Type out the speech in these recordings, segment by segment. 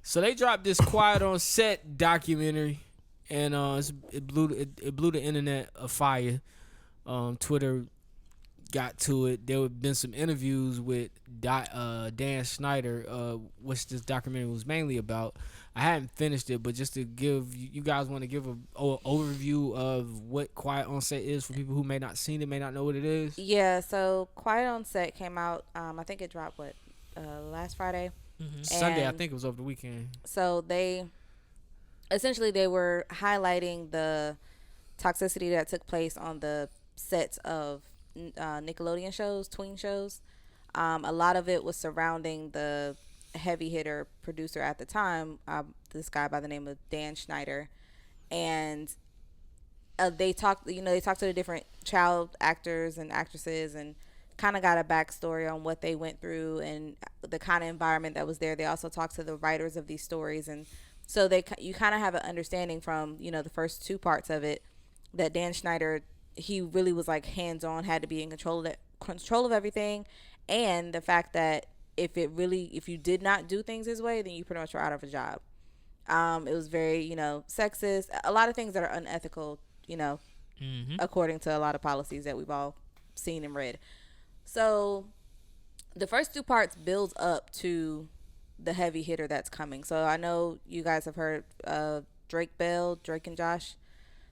So they dropped this Quiet on Set documentary, and it blew the internet afire. Twitter got to it. There have been some interviews with Dan Schneider, which this documentary was mainly about. I hadn't finished it, but just to give you guys want to give a overview of what Quiet on Set is for people who may not seen it, may not know what it is. Yeah, so Quiet on Set came out. I think it dropped last Friday. Mm-hmm. Sunday, I think it was over the weekend. So they were highlighting the toxicity that took place on the sets of Nickelodeon shows, tween shows. A lot of it was surrounding the heavy hitter producer at the time, this guy by the name of Dan Schneider, and they talked to the different child actors and actresses and kind of got a backstory on what they went through and the kind of environment that was there. They also talked to the writers of these stories, and so you kind of have an understanding from the first two parts of it that Dan Schneider, he really was like hands-on, had to be in control of everything, and the fact that if you did not do things his way, then you pretty much were out of a job. It was very sexist, a lot of things that are unethical, according to a lot of policies that we've all seen and read. So the first two parts builds up to the heavy hitter that's coming. So I know you guys have heard Drake and Josh.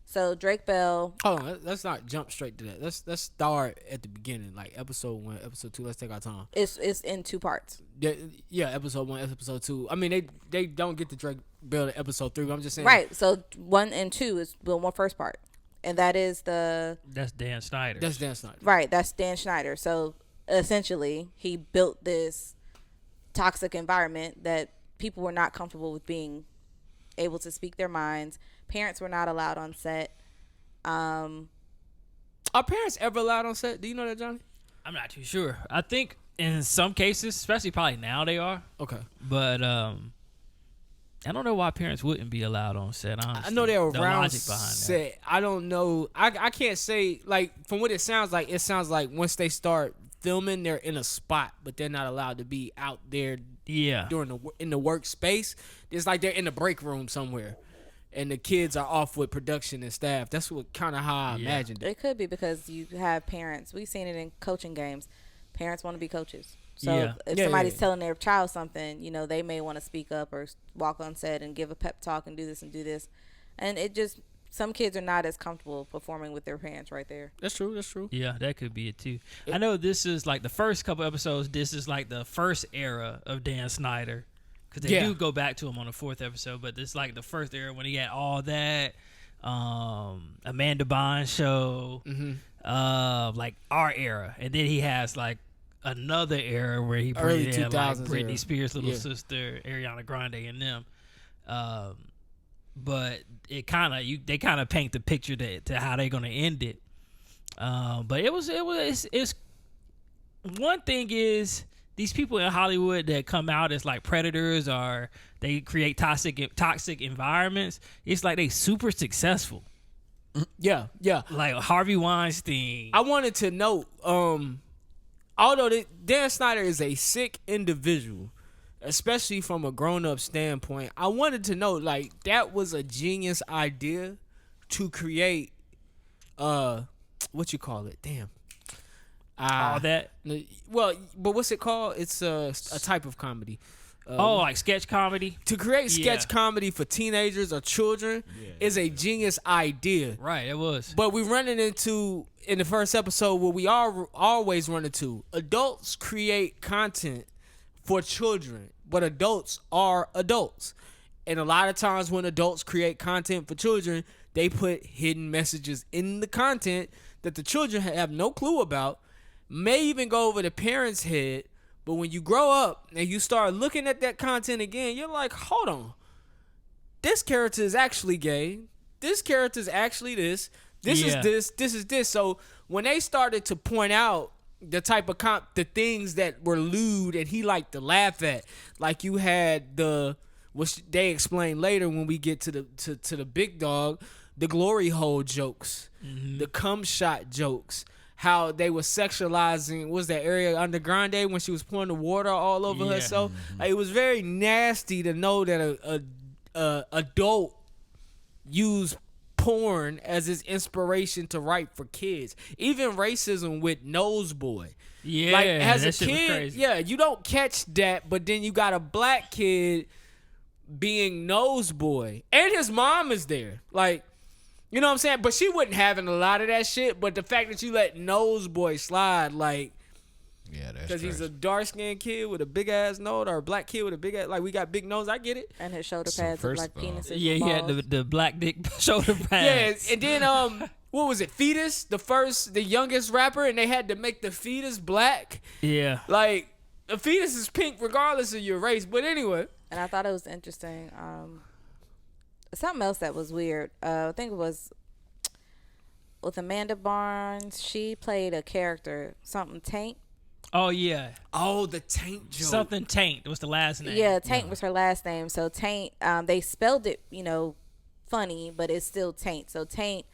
So Drake Bell. Hold on, let's not jump straight to that. Let's start at the beginning, like episode 1, episode 2. Let's take our time. It's in two parts. Yeah, episode 1, episode 2. I mean, they don't get to Drake Bell to episode 3. But I'm just saying. Right. So 1 and 2 is the one first part, and that's Dan Schneider. That's Dan Schneider. Right. That's Dan Schneider. So essentially, he built this toxic environment that people were not comfortable with being able to speak their minds. Parents were not allowed on set. Are parents ever allowed on set? Do you know that, Johnny? I'm not too sure. I think in some cases, especially probably now, they are. Okay. But I don't know why parents wouldn't be allowed on set, honestly. I know they're the around logic behind set. that. I don't know. I can't say, like, from what it sounds like once they start filming, they're in a spot, but they're not allowed to be out there in the workspace. It's like they're in the break room somewhere. And the kids are off with production and staff. That's what kind of how I imagined it. It could be because you have parents. We've seen it in coaching games. Parents want to be coaches. So if somebody's telling their child something, they may want to speak up or walk on set and give a pep talk and do this and do this. And some kids are not as comfortable performing with their parents right there. That's true. Yeah, that could be it too. I know this is like the first couple episodes. This is like the first era of Dan Schneider. Because they do go back to him on the 4th episode, but this is like the first era when he had all that Amanda Bynes show, like our era, and then he has like another era where he brought in like Britney era. Spears' little sister, Ariana Grande, and them. But it they kind of paint the picture to how they're gonna end it. But it's one thing is. These people in Hollywood that come out as like predators or they create toxic environments, it's like they super successful. Yeah. Like Harvey Weinstein. I wanted to note, although Dan Schneider is a sick individual, especially from a grown-up standpoint, I wanted to note, like, that was a genius idea to create, what you call it? Damn. All that? Well, but what's it called? It's a type of comedy. Like sketch comedy? To create sketch comedy for teenagers or children is a genius idea. Right, it was. But we're running into, in the first episode, what we always run into. Adults create content for children, but adults are adults. And a lot of times when adults create content for children, they put hidden messages in the content that the children have no clue about. May even go over the parents' head, but when you grow up and you start looking at that content again, you're like, hold on. This character is actually gay. This character is actually this. This is this. This is this. So when they started to point out the type of the things that were lewd and he liked to laugh at, like you had which they explain later when we get to the big dog, the glory hole jokes, the cum shot jokes. how they were sexualizing, was that area under Grande when she was pouring the water all over herself. Like, it was very nasty to know that a adult use porn as its inspiration to write for kids. Even racism with Noseboy. Yeah, like as that a shit was kid, crazy. yeah, you don't catch that, but then you got a black kid being Noseboy, and his mom is there. Like, you know what I'm saying? But she wasn't having a lot of that shit. But the fact that you let Noseboy slide, like, Yeah, that's because he's a dark skinned kid with a big ass nose, or a black kid with a big ass, like, we got big nose. I get it. And his shoulder So pads look first like of all- penises. Yeah, with he had balls. the black dick shoulder Yeah, pads. and then what was it? Fetus, the youngest rapper, and they had to make the fetus black. Yeah. Like, the fetus is pink regardless of your race. But anyway, And I thought it was interesting. Something else that was weird. I think it was with Amanda Barnes. She played a character, something Taint. Oh yeah. oh, the taint joke. Something Taint was the last name. Yeah, Taint was her last name. So Taint, they spelled it, funny, but it's still Taint. So Taint,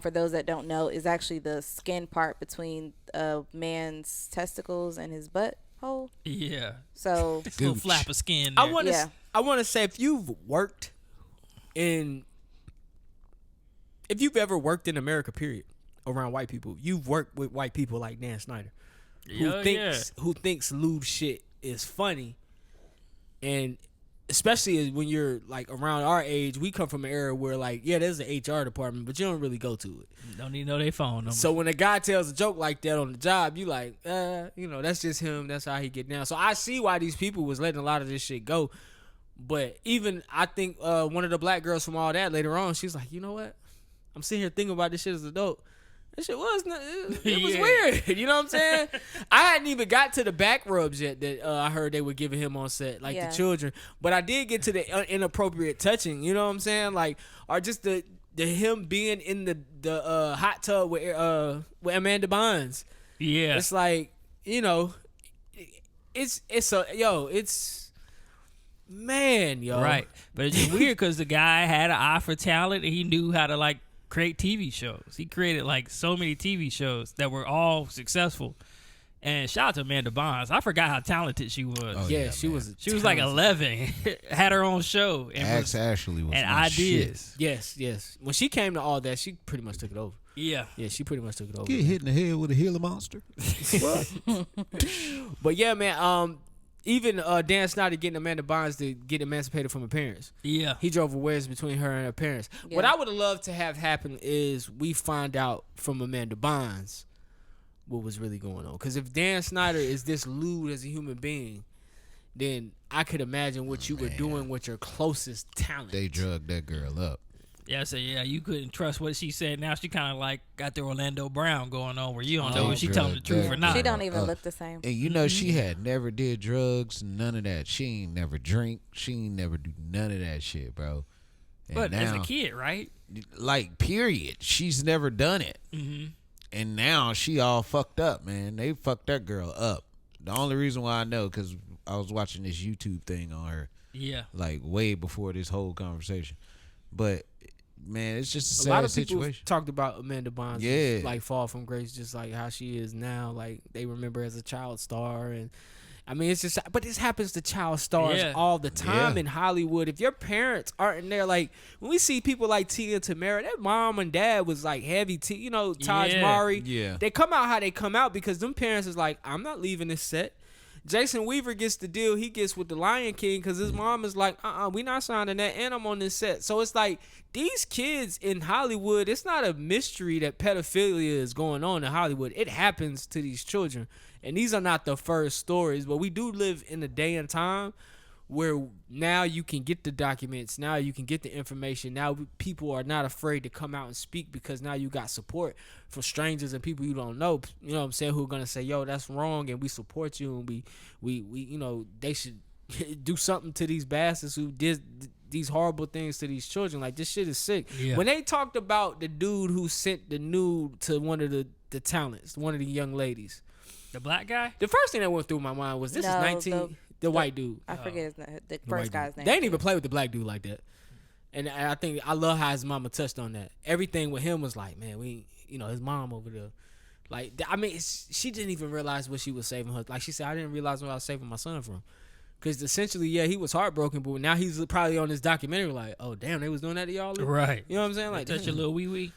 for those that don't know, is actually the skin part between a man's testicles and his butthole. Yeah. So This little Gooch. flap of skin. I there. want to. Yeah. I want to say, if you've ever worked in America, period, around white people, you've worked with white people like Dan Schneider, who thinks lewd shit is funny, and especially when you're like around our age, we come from an era where, like, yeah, there's an HR department, but you don't really go to it. Don't even know they phone number. So when a guy tells a joke like that on the job, you like, that's just him. That's how he get down. So I see why these people was letting a lot of this shit go. But even I think one of the black girls from all that later on, she's like, you know what? I'm sitting here thinking about this shit as an adult. That shit was it was Yeah. weird. You know what I'm saying? I hadn't even got to the back rubs yet that I heard they were giving him on set, like Yeah. the children. But I did get to the inappropriate touching. You know what I'm saying? Like, or just the him being in the hot tub with Amanda Bynes. yeah. It's like, it's man, yo. Right. But it's just weird because the guy had an eye for talent and he knew how to like create TV shows. He created like so many TV shows that were all successful. And shout out to Amanda Bynes. I forgot how talented she was. Oh, Yeah, yeah, she man. was. She was like 11, had her own show, and Axe Ashley was and my ideas. Yes. When she came to all that, she pretty much took it over. Yeah. Yeah, she pretty much took it over. shit. Get hit in the head with a Gila monster. But yeah, man. Even Dan Snyder getting Amanda Bynes to get emancipated from her parents. Yeah. He drove a wedge between her and her parents. Yeah. What I would have loved to have happen is we find out from Amanda Bynes what was really going on. Because if Dan Snyder is this lewd as a human being, then I could imagine what you were doing with your closest talent. They drugged that girl up. Yeah, so yeah, you couldn't trust what she said. Now she kind of like got the Orlando Brown going on where you don't know if she telling the truth or not. she don't even look the same. And you know, she had never did drugs, none of that. She ain't never drink. She ain't never do none of that shit, bro. And But as a now, kid, right? like, period. She's never done it. Mm-hmm. And now she all fucked up, man. They fucked that girl up. The only reason why I know, because I was watching this YouTube thing on her, Yeah. like, way before this whole conversation. But, man, it's just a A lot sad of people situation. talked about Amanda Bynes, Yeah. like fall from grace, just like how she is now. Like they remember as a child star, and I mean, it's just. But this happens to child stars Yeah. all the time Yeah. in Hollywood. If your parents aren't in there, like when we see people like Tia and Tamara, their mom and dad was like heavy. Taj Yeah. Mari. Yeah. They come out how they come out because them parents is like, I'm not leaving this set. Jason Weaver gets the deal he gets with the Lion King because his mom is like, we not signing that, and I'm on this set. So it's like these kids in Hollywood, it's not a mystery that pedophilia is going on in Hollywood. It happens to these children, and these are not the first stories. But we do live in a day and time where now you can get the documents, now you can get the information. Now people are not afraid to come out and speak because now you got support from strangers and people you don't know. You know what I'm saying? Who are gonna say, "Yo, that's wrong," and we support you, and we they should do something to these bastards who did these horrible things to these children. Like, this shit is sick. Yeah. When they talked about the dude who sent the nude to one of the talents, one of the young ladies, The black guy? the first thing that went through my mind was this No, is 19. The white dude. I forget his name. The The first white guy's dude. name. They didn't even play with the black dude like that. And I think I love how his mama touched on that. Everything with him was like, man, his mom over there. Like, I mean, she didn't even realize what she was saving her. Like she said, I didn't realize what I was saving my son from. Because essentially, yeah, he was heartbroken, but now he's probably on this documentary like, oh, damn, they was doing that to y'all? Right. You know what I'm saying? Like, touch your little wee-wee.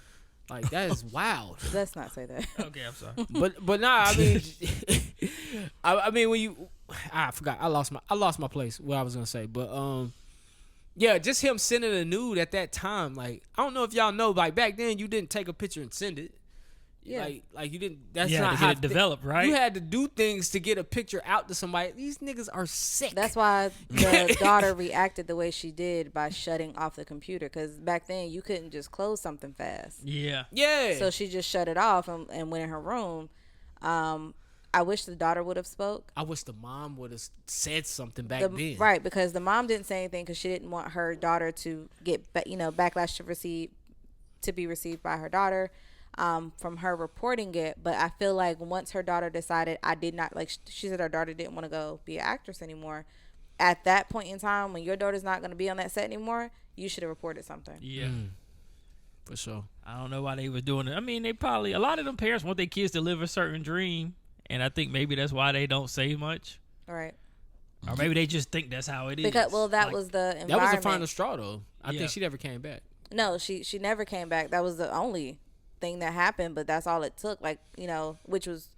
Like, that is wild. Let's not say that. Okay, I'm sorry. But nah, I mean, I mean, when you, I forgot, I lost my place, what I was going to say. But, yeah, just him sending a nude at that time. Like, I don't know if y'all know, like, back then, you didn't take a picture and send it. Yeah. Like you didn't. That's Yeah, not to how get it developed, right? You had to do things to get a picture out to somebody. These niggas are sick. That's why the daughter reacted the way she did by shutting off the computer. Because back then you couldn't just close something fast. Yeah. Yeah. So she just shut it off and went in her room. I wish the daughter would have spoke. I wish the mom would have said something back then. Right, because the mom didn't say anything because she didn't want her daughter to get backlash to be received by her daughter. From her reporting it, but I feel like once her daughter decided she said her daughter didn't want to go be an actress anymore. At that point in time, when your daughter's not going to be on that set anymore, you should have reported something. Yeah. For sure. I don't know why they were doing it. I mean, a lot of them parents want their kids to live a certain dream, and I think maybe that's why they don't say much. All right. Or maybe they just think that's how it is. Because that was the environment. That was the final straw, though. I think she never came back. No, she never came back. That was the only thing that happened, but that's all it took. Like, which was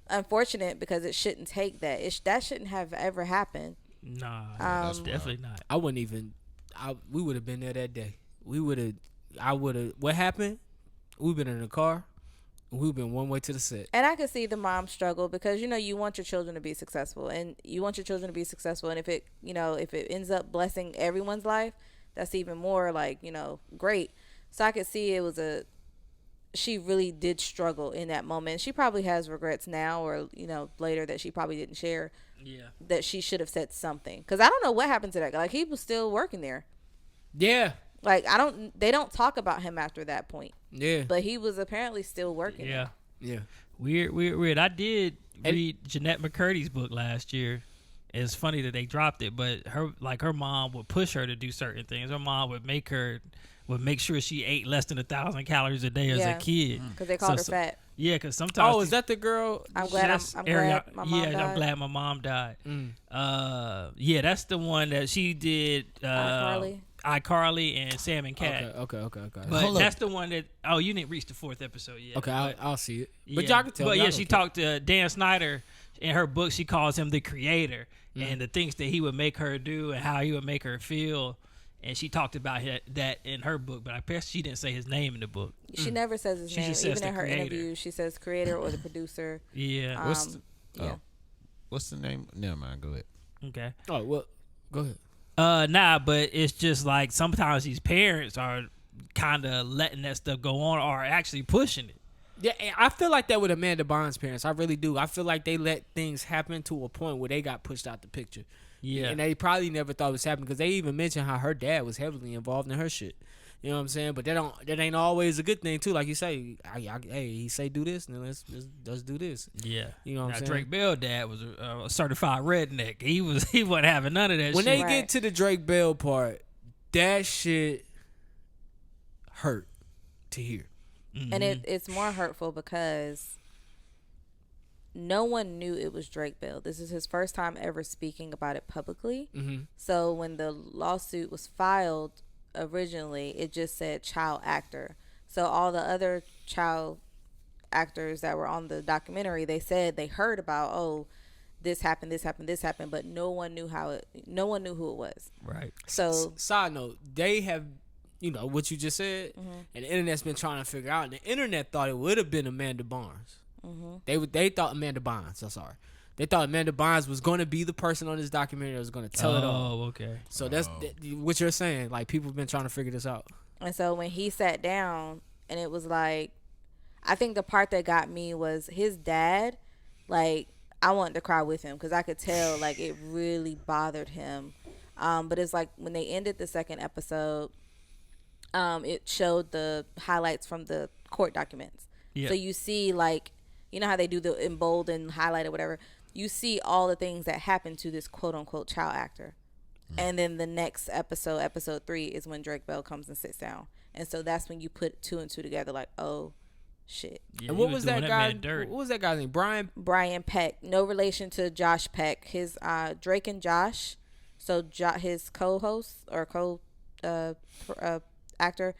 unfortunate because it shouldn't take that. That shouldn't have ever happened. Nah, that's definitely not. I wouldn't even. We would have been there that day. I would have. What happened? We've been in the car. We've been one way to the set. And I could see the mom struggle because you want your children to be successful, and and if it ends up blessing everyone's life, that's even more great. So I could see she really did struggle in that moment. She probably has regrets now or later that she probably didn't share. Yeah. That she should have said something, because I don't know what happened to that guy. Like, he was still working there. Yeah. Like, they don't talk about him after that point. Yeah. But he was apparently still working. Yeah. Yeah. Weird. I did read Jeanette McCurdy's book last year. It's funny that they dropped it, but her mom would push her to do certain things. Her mom would make sure she ate less than 1,000 calories a day as a kid. Because they called her fat. Yeah, because sometimes. Oh, is that the girl? I'm glad my mom died. I'm glad my mom died. Yeah, that's the one that she did. iCarly and Sam and Cat. Okay. But that's the one that. Oh, you didn't reach the 4th episode yet. Okay, I'll see it. But yeah. y'all can tell. But yeah, she talked to Dan Schneider in her book. She calls him the creator and the things that he would make her do and how he would make her feel. And she talked about that in her book, but I guess she didn't say his name in the book. She never says his name. Even in her interview, she says creator or the producer. Yeah. What's the name? Never mind. Go ahead. Okay. Oh, well, go ahead. Nah, but it's just like sometimes these parents are kind of letting that stuff go on or actually pushing it. Yeah, I feel like that with Amanda Bynes' parents. I really do. I feel like they let things happen to a point where they got pushed out the picture. Yeah. And they probably never thought it was happening because they even mentioned how her dad was heavily involved in her shit. You know what I'm saying? But that ain't always a good thing too. Like you say, hey, he say do this, and then let's do this. Yeah. You know what I'm saying? Drake Bell dad was a certified redneck. He wasn't having none of that when shit. When they get to the Drake Bell part, that shit hurt to hear. Mm-hmm. And it's more hurtful because no one knew it was Drake Bell. This is his first time ever speaking about it publicly. Mm-hmm. So when the lawsuit was filed originally, it just said child actor. So all the other child actors that were on the documentary, they said they heard about, this happened, but no one knew who it was. Right. So side note, they have, what you just said, and the internet's been trying to figure out, and the internet thought it would have been Amanda Bynes. They thought Amanda Bynes. I'm sorry. They thought Amanda Bynes was going to be the person on this documentary that was going to tell it all. Oh, okay. So that's what you're saying. Like, people have been trying to figure this out. And so when he sat down, and it was like, I think the part that got me was his dad. Like, I wanted to cry with him because I could tell, like, it really bothered him. But it's like when they ended the second episode, it showed the highlights from the court documents. Yeah. So you see, like, you know how they do the in bold and highlight or whatever. You see all the things that happened to this quote unquote child actor. And then the next episode 3, is when Drake Bell comes and sits down. And so that's when you put 2 and 2 together, like, oh, shit. Yeah, And he what was that doing guy? man dirty. What was that guy's name? Brian Peck, no relation to Josh Peck. His Drake and Josh, so his co-host or actor,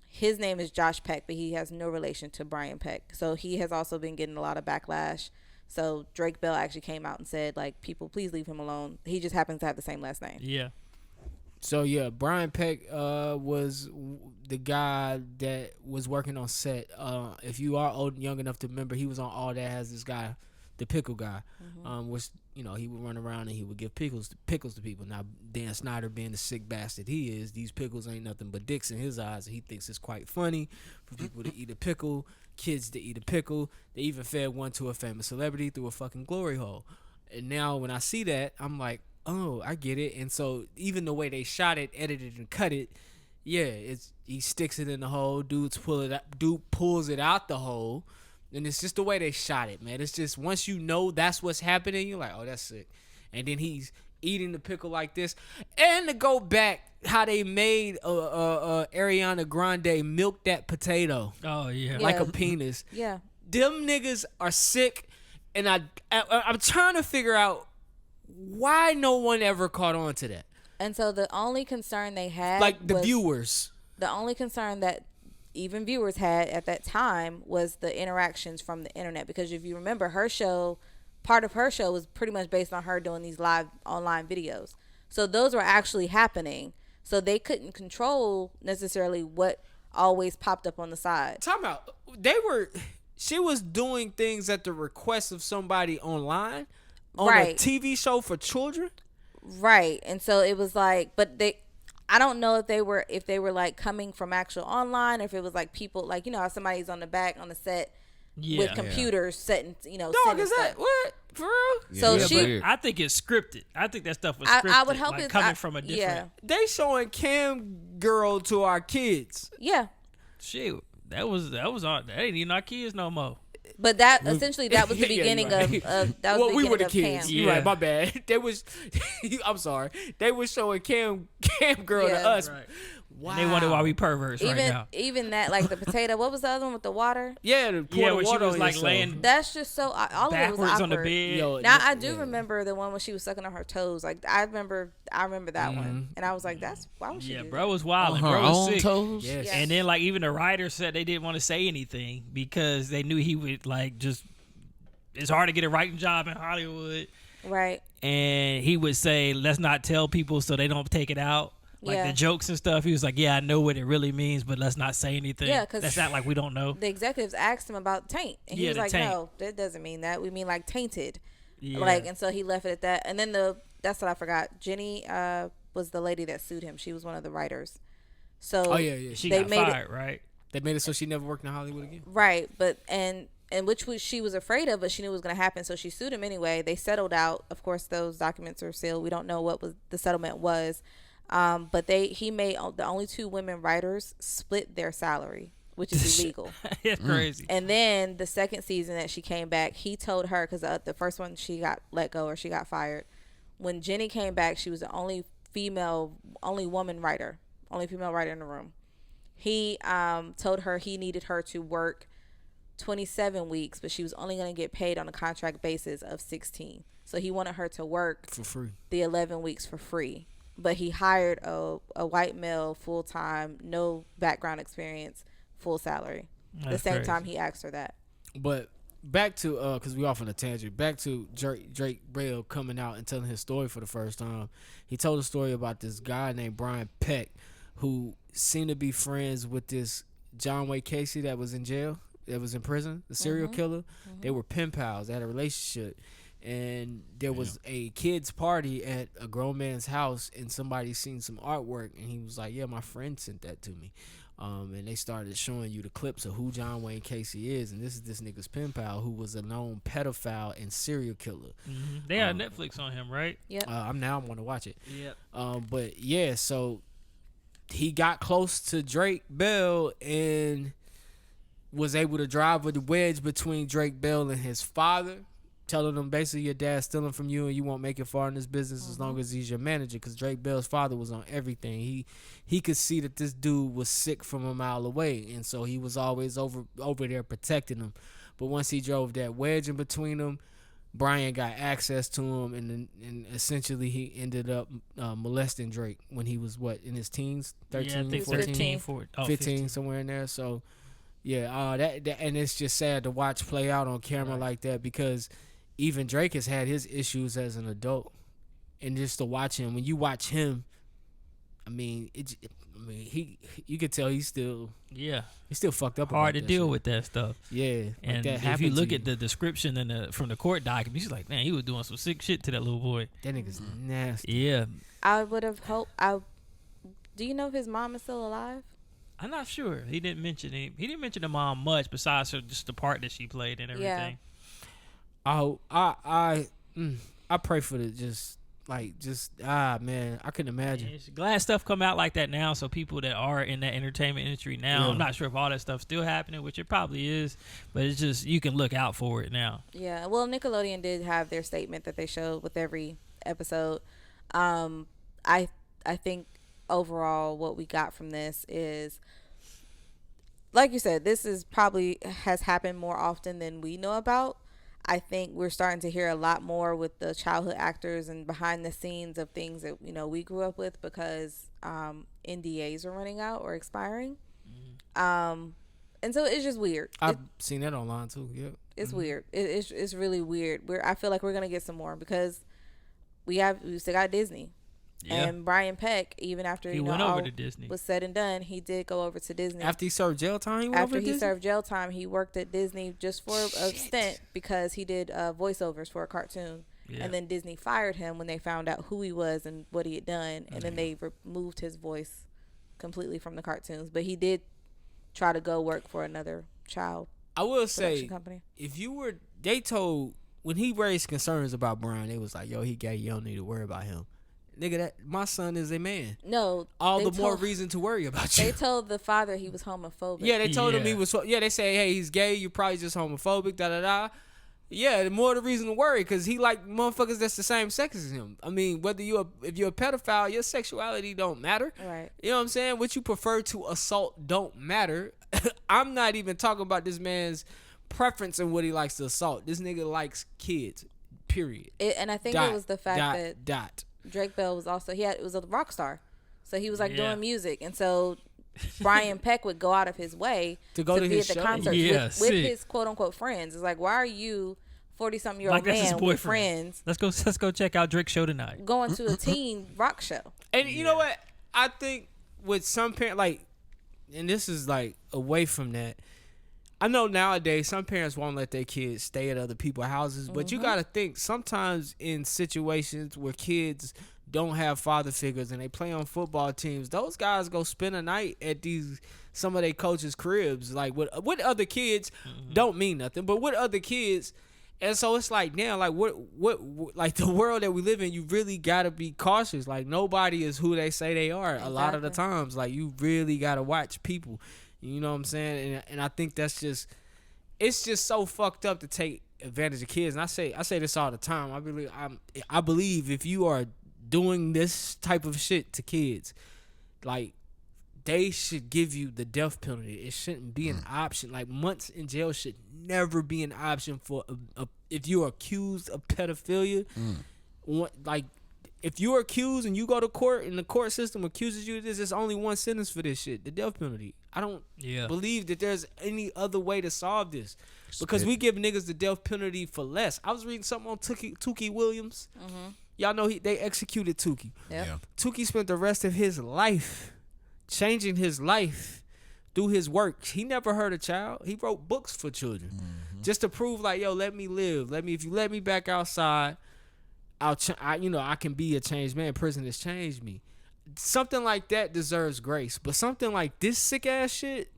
his name is Josh Peck, but he has no relation to Brian Peck. So he has also been getting a lot of backlash. So Drake Bell actually came out and said, like, people, please leave him alone. He just happens to have the same last name. Yeah. So yeah, Brian Peck was the guy that was working on set. If you are old and young enough to remember, he was on All That Has this guy, the pickle guy, which he would run around and he would give pickles to people. Now Dan Schneider, being the sick bastard he is, these pickles ain't nothing but dicks in his eyes. He thinks it's quite funny for people to eat a pickle, kids to eat a pickle. They even fed one to a famous celebrity through a fucking glory hole. And now when I see that, I'm like, oh, I get it. And so even the way they shot it, edited and cut it, yeah, he sticks it in the hole. Dude pulls it out the hole, and it's just the way they shot it, man. It's just once you know that's what's happening, you're like, oh, that's sick. And then he's eating the pickle like this, and to go back how they made Ariana Grande milk that potato, Oh yeah. like a penis. Yeah. Them niggas are sick, and I'm trying to figure out why no one ever caught on to that. And so the only concern they had, Like the viewers. the only concern that even viewers had at that time was the interactions from the internet. Because if you remember, part of her show was pretty much based on her doing these live online videos. So those were actually happening. So they couldn't control necessarily what always popped up on the side. Time out. She was doing things at the request of somebody online on a TV show for children. Right. And so it was like, I don't know if they were like coming from actual online, or if it was like people, like, how somebody's on the set with computers setting, Dog, is that what? For real? So I think it's scripted. I think that stuff was scripted. I would hope like it's coming from a different. Yeah. They showing cam girl to our kids. Yeah. Shit, that was on. That ain't even our kids no more. But that essentially that was the Yeah, beginning right. of that was the we were beginning the of kids. Cam. You're right, my bad. They was I'm sorry. They was showing cam girl to us. Right. Wow. And they wonder why we perverts right now. Even that, like the potato. What was the other one with the water? Yeah, Yeah, the when she water was on like yourself. laying That's just so all of it was backwards awkward. on the bed. Yo, Now I do remember the one when she was sucking on her toes. Like I remember that one, and I was like, "That's why would she?" Yeah, do bro that? was wild. On Bro her was own sick. toes. Yes. Yeah. And then like even the writers said they didn't want to say anything because they knew he would like just. It's hard to get a writing job in Hollywood. Right. And he would say, let's not tell people so they don't take it out. Like the jokes and stuff. He was like, yeah, I know what it really means, but let's not say anything. Yeah, 'cause that's not like we don't know. The executives asked him about taint, and he Yeah, was the like, taint. "No, that doesn't mean that. We mean like tainted." Yeah. Like, and so he left it at that. And then that's what I forgot. Jenny was the lady that sued him. She was one of the writers. So Oh yeah. She they got made fired, right? They made it so she never worked in Hollywood again. right, but and which she was afraid of, but she knew it was going to happen, so she sued him anyway. They settled out. Of course, those documents are sealed. We don't know what the settlement was, but he made the only two women writers split their salary, which is illegal. It's crazy. And then the second season that she came back, he told her, because the first one she got let go or she got fired. When Jenny came back, she was the only female writer in the room. He told her he needed her to work 27 weeks, but she was only going to get paid on a contract basis of 16. So he wanted her to work For free. the 11 weeks for free. But he hired a white male full-time, no background experience, full salary. That's the same crazy. time he asked her that. But back to because we off on a tangent. Back to Drake Bell coming out and telling his story for the first time. He told a story about this guy named Brian Peck, who seemed to be friends with this John Wayne Casey that was in jail, that was in prison, the serial killer. They were pen pals. They had a relationship. And there was a kid's party at a grown man's house, and somebody seen some artwork, and he was like, yeah, my friend sent that to me. And they started showing you the clips of who John Wayne Casey is, and this is this nigga's pen pal who was a known pedophile and serial killer. They had Netflix on him, right? Yep. I'm want to watch it. Yep. But yeah, so he got close to Drake Bell and was able to drive with the wedge between Drake Bell and his father, telling them basically your dad's stealing from you and you won't make it far in this business as long as he's your manager. Because Drake Bell's father was on everything. He could see that this dude was sick from a mile away, and so he was always over there protecting him. But once he drove that wedge in between them, Brian got access to him, and essentially he ended up molesting Drake when he was in his teens, 13, 14, 15, somewhere in there. So yeah, that and it's just sad to watch play out on camera like that, because even Drake has had his issues as an adult, and just to watch him, when you watch him, I mean, you could tell he's still fucked up. Hard to deal shit. with that stuff. Yeah, and if you look at the description from the court document, he's like, man, he was doing some sick shit to that little boy. That nigga's nasty. Yeah, I would have hoped. Do you know if his mom is still alive? I'm not sure. He didn't mention the mom much, besides just the part that she played and everything. I pray for man, I couldn't imagine. Yeah, glad stuff come out like that now, so people that are in that entertainment industry now, I'm not sure if all that stuff's still happening, which it probably is, but it's just, you can look out for it now. Yeah, well, Nickelodeon did have their statement that they showed with every episode. I think overall what we got from this is, like you said, this is probably has happened more often than we know about. I think we're starting to hear a lot more with the childhood actors and behind the scenes of things that, we grew up with, because NDAs are running out or expiring. And so it's just weird. I've seen that online too. Yeah, it's weird. It's really weird. I feel like we're gonna get some more, because we still got Disney. Yeah. And Brian Peck, even after he went over to Disney, was said and done, he did go over to Disney. After he served jail time, served jail time, he worked at Disney just for a stint, because he did voiceovers for a cartoon. Yeah. And then Disney fired him when they found out who he was and what he had done, and then they removed his voice completely from the cartoons. But he did try to go work for another child. I will say, company. When he raised concerns about Brian, they was like, "Yo, he gay. You don't need to worry about him." Nigga, that my son is a man. No, all the more reason to worry about you. They told the father he was homophobic. Yeah, they told him he was. Yeah, they say, hey, he's gay. You're probably just homophobic. Da da da. Yeah, the more the reason to worry, because he like motherfuckers that's the same sex as him. I mean, if you're a pedophile, your sexuality don't matter. Right. You know what I'm saying? What you prefer to assault don't matter. I'm not even talking about this man's preference and what he likes to assault. This nigga likes kids. Period. And I think it was the fact that Drake Bell was also it was a rock star, so he was doing music, and so Brian Peck would go out of his way to be at the concerts with his quote unquote friends. It's like, why are you 40-something-year-old man with friends? Let's go check out Drake's show tonight. Going to a teen rock show. And you know what? I think with some parents, and this is away from that. I know nowadays some parents won't let their kids stay at other people's houses, but you got to think sometimes in situations where kids don't have father figures and they play on football teams, those guys go spend a night at some of their coaches' cribs, with other kids. Don't mean nothing, but with other kids. And so it's now, what the world that we live in, you really got to be cautious. Nobody is who they say they are. Exactly. A lot of the times, you really got to watch people. You know what I'm saying? And I think it's just so fucked up to take advantage of kids. And I say this all the time. I believe if you are doing this type of shit to kids, they should give you the death penalty. It shouldn't be an option. Months in jail should never be an option for if you're accused of pedophilia. If you're accused and you go to court and the court system accuses you of this, there's only one sentence for this shit: the death penalty. I don't believe that there's any other way to solve this, because we give niggas the death penalty for less. I was reading something on Tukey Williams. Y'all know they executed Tukey. Yeah. Tukey spent the rest of his life changing his life through his work. He never hurt a child. He wrote books for children just to prove let me live. If you let me back outside, I can be a changed man. Prison has changed me. Something like that deserves grace, but something like this sick ass shit,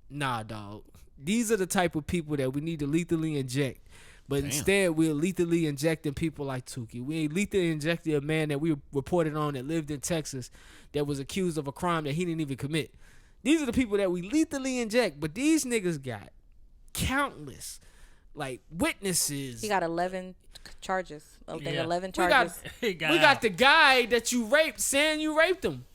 nah, dog. These are the type of people that we need to lethally inject, but instead we're lethally injecting people like Tukey. We ain't lethally injected a man that we reported on that lived in Texas that was accused of a crime that he didn't even commit. These are the people that we lethally inject, but these niggas got countless like witnesses. He got 11 charges. Yeah. 11 we charges. got the guy that you raped saying you raped him.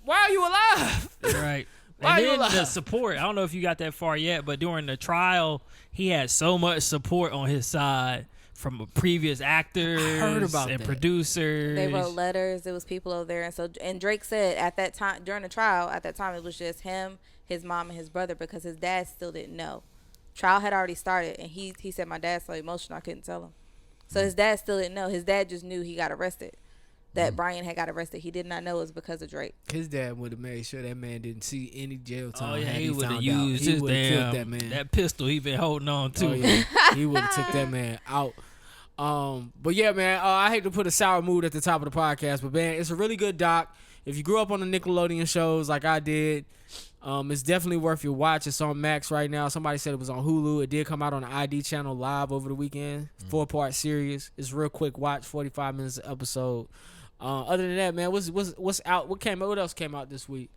Why are you alive? Right. Why And you then alive? the support. I don't know if you got that far yet, but during the trial, he had so much support on his side from previous actors about and that. producers. They wrote letters. There was people over there, and Drake said at that time during the trial, at that time it was just him, his mom, and his brother because his dad still didn't know. Trial had already started, and he said my dad's so emotional I couldn't tell him. So his dad still didn't know. His dad just knew he got arrested. That Brian had got arrested. He did not know it was because of Drake. His dad would have made sure that man didn't see any jail time. Oh yeah, had he would have found out. used He his would've damn killed that man. that pistol he been holding on to. Oh, yeah. He would have took that man out. But yeah, man, I hate to put a sour mood at the top of the podcast, but man, it's a really good doc. If you grew up on the Nickelodeon shows like I did, it's definitely worth your watch. It's on Max right now. Somebody said it was on Hulu. It did come out on the ID channel live over the weekend. 4-part series. It's real quick watch, 45 minutes an episode. Other than that, man, what's out? What else came out this week?